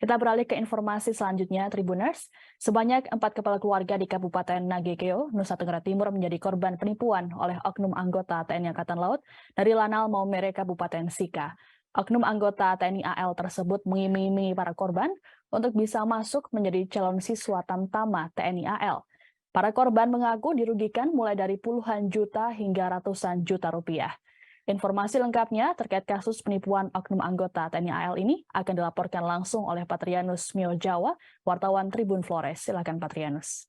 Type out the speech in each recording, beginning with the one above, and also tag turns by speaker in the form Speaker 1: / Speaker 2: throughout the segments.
Speaker 1: Kita beralih ke informasi selanjutnya, Tribuners. Sebanyak 4 kepala keluarga di Kabupaten Nagekeo, Nusa Tenggara Timur menjadi korban penipuan oleh oknum anggota TNI Angkatan Laut dari Lanal Maumere Kabupaten Sika. Oknum anggota TNI AL tersebut mengiming-imingi para korban untuk bisa masuk menjadi calon siswa tamtama TNI AL. Para korban mengaku dirugikan mulai dari puluhan juta hingga ratusan juta rupiah. Informasi lengkapnya terkait kasus penipuan oknum anggota TNI AL ini akan dilaporkan langsung oleh Patrianus Mio Jawa, wartawan Tribun Flores. Silakan Patrianus.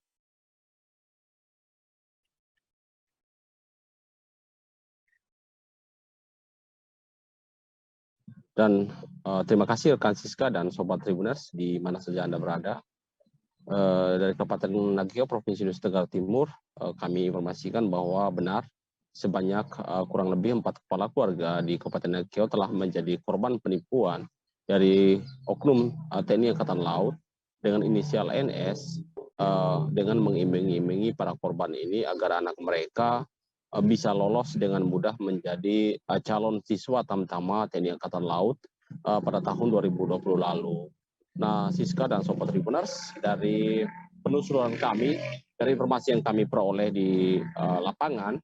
Speaker 2: Dan terima kasih rekan Siska dan Sobat Tribuners di mana saja Anda berada. Dari Kabupaten Nagekeo, Provinsi Nusa Tenggara Timur, kami informasikan bahwa benar sebanyak kurang lebih 4 kepala keluarga di Kabupaten Nagekeo telah menjadi korban penipuan dari oknum TNI Angkatan Laut dengan inisial NS dengan mengiming-imingi para korban ini agar anak mereka bisa lolos dengan mudah menjadi calon siswa tamtama TNI Angkatan Laut pada tahun 2020 lalu. Nah, Siska dan Sobat Tribuners, dari penelusuran kami, dari informasi yang kami peroleh di lapangan,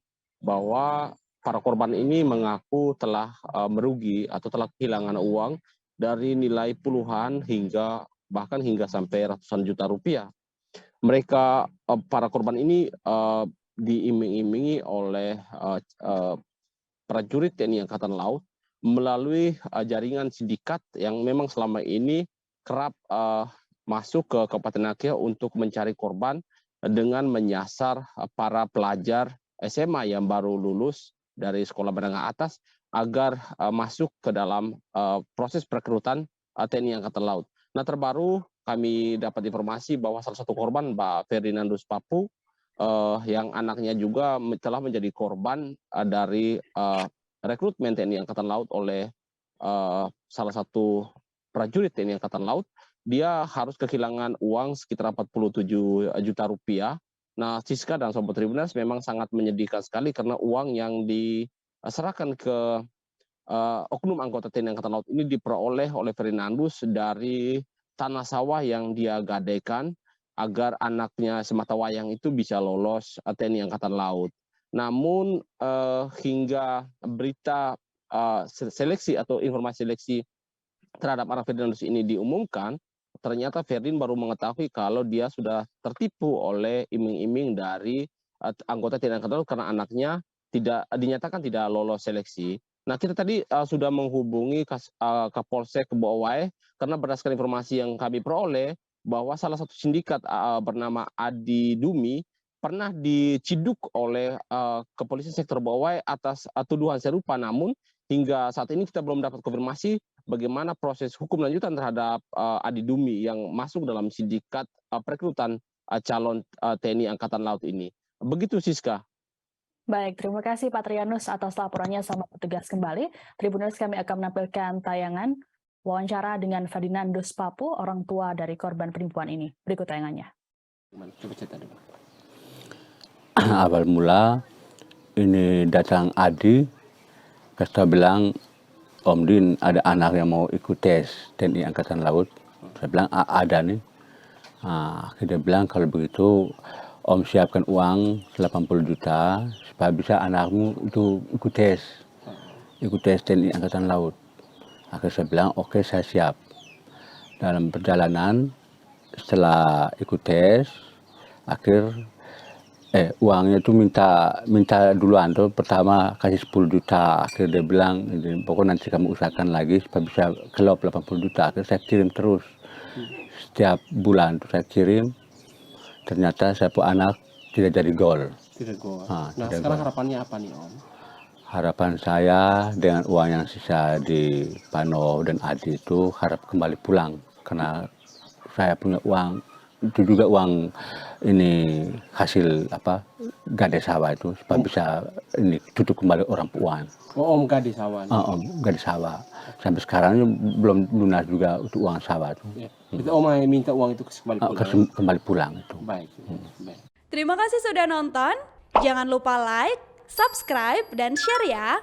Speaker 2: bahwa para korban ini mengaku telah merugi atau telah kehilangan uang dari nilai puluhan hingga bahkan hingga sampai ratusan juta rupiah. Mereka, para korban ini diiming-imingi oleh prajurit TNI Angkatan Laut melalui jaringan sindikat yang memang selama ini kerap masuk ke Kabupaten Nagekeo untuk mencari korban dengan menyasar para pelajar SMA yang baru lulus dari sekolah menengah atas agar masuk ke dalam proses perekrutan TNI Angkatan Laut. Nah, terbaru kami dapat informasi bahwa salah satu korban, Mbak Ferdinandus Papu, yang anaknya juga telah menjadi korban dari rekrutmen TNI Angkatan Laut oleh salah satu prajurit TNI Angkatan Laut. Dia harus kehilangan uang sekitar 47 juta rupiah. Nah, Siska dan Sobat Tribuners, memang sangat menyedihkan sekali karena uang yang diserahkan ke oknum anggota TNI Angkatan Laut ini diperoleh oleh Ferdinandus dari tanah sawah yang dia gadaikan agar anaknya sematawayang itu bisa lolos TNI Angkatan Laut. Namun hingga berita seleksi atau informasi seleksi terhadap anak Ferdinandus ini diumumkan, ternyata Ferdin baru mengetahui kalau dia sudah tertipu oleh iming-iming dari anggota TNI Angkatan Laut karena anaknya dinyatakan tidak lolos seleksi. Nah, kita tadi sudah menghubungi Kapolsek Kebowai karena berdasarkan informasi yang kami peroleh bahwa salah satu sindikat bernama Adi Dumi pernah diciduk oleh kepolisian sektor Bowai atas tuduhan serupa. Namun hingga saat ini kita belum dapat konfirmasi bagaimana proses hukum lanjutan terhadap Adi Dumi yang masuk dalam sindikat perekrutan calon TNI Angkatan Laut ini. Begitu, Siska.
Speaker 1: Baik, terima kasih Patrianus atas laporannya. Selamat bertugas kembali. Tribuners, kami akan menampilkan tayangan wawancara dengan Ferdinandus Papu, orang tua dari korban penipuan ini. Berikut tayangannya.
Speaker 3: Awal mula ini datang Adi, kita bilang, Om Din ada anak yang mau ikut tes TNI Angkatan Laut. Saya bilang ada nih. Nah, kita bilang kalau begitu Om siapkan uang 80 juta supaya bisa anakmu itu ikut tes TNI Angkatan Laut. Akhirnya saya bilang oke, saya siap. Dalam perjalanan setelah ikut tes, uangnya itu minta duluan tuh, pertama kasih 10 juta, akhirnya dia bilang pokoknya nanti kamu usahakan lagi supaya bisa kelop 80 juta. Akhirnya saya kirim terus setiap bulan tuh saya kirim. Ternyata saya punya anak tidak jadi gol.
Speaker 2: Nah, sekarang harapannya apa nih, Om?
Speaker 3: Harapan saya dengan uang yang sisa di Pano dan Adi itu harap kembali pulang, karena saya punya uang itu juga uang ini hasil gade sawah itu supaya bisa ini tutup kembali orang puan.
Speaker 2: Oh, Om gade sawah.
Speaker 3: Om gade sawah. Sampai sekarang belum lunas juga untuk uang sawah itu.
Speaker 2: Ya. Itu Om minta uang itu
Speaker 3: kembali pulang itu.
Speaker 2: Baik.
Speaker 4: Baik. Terima kasih sudah nonton. Jangan lupa like, subscribe, dan share ya.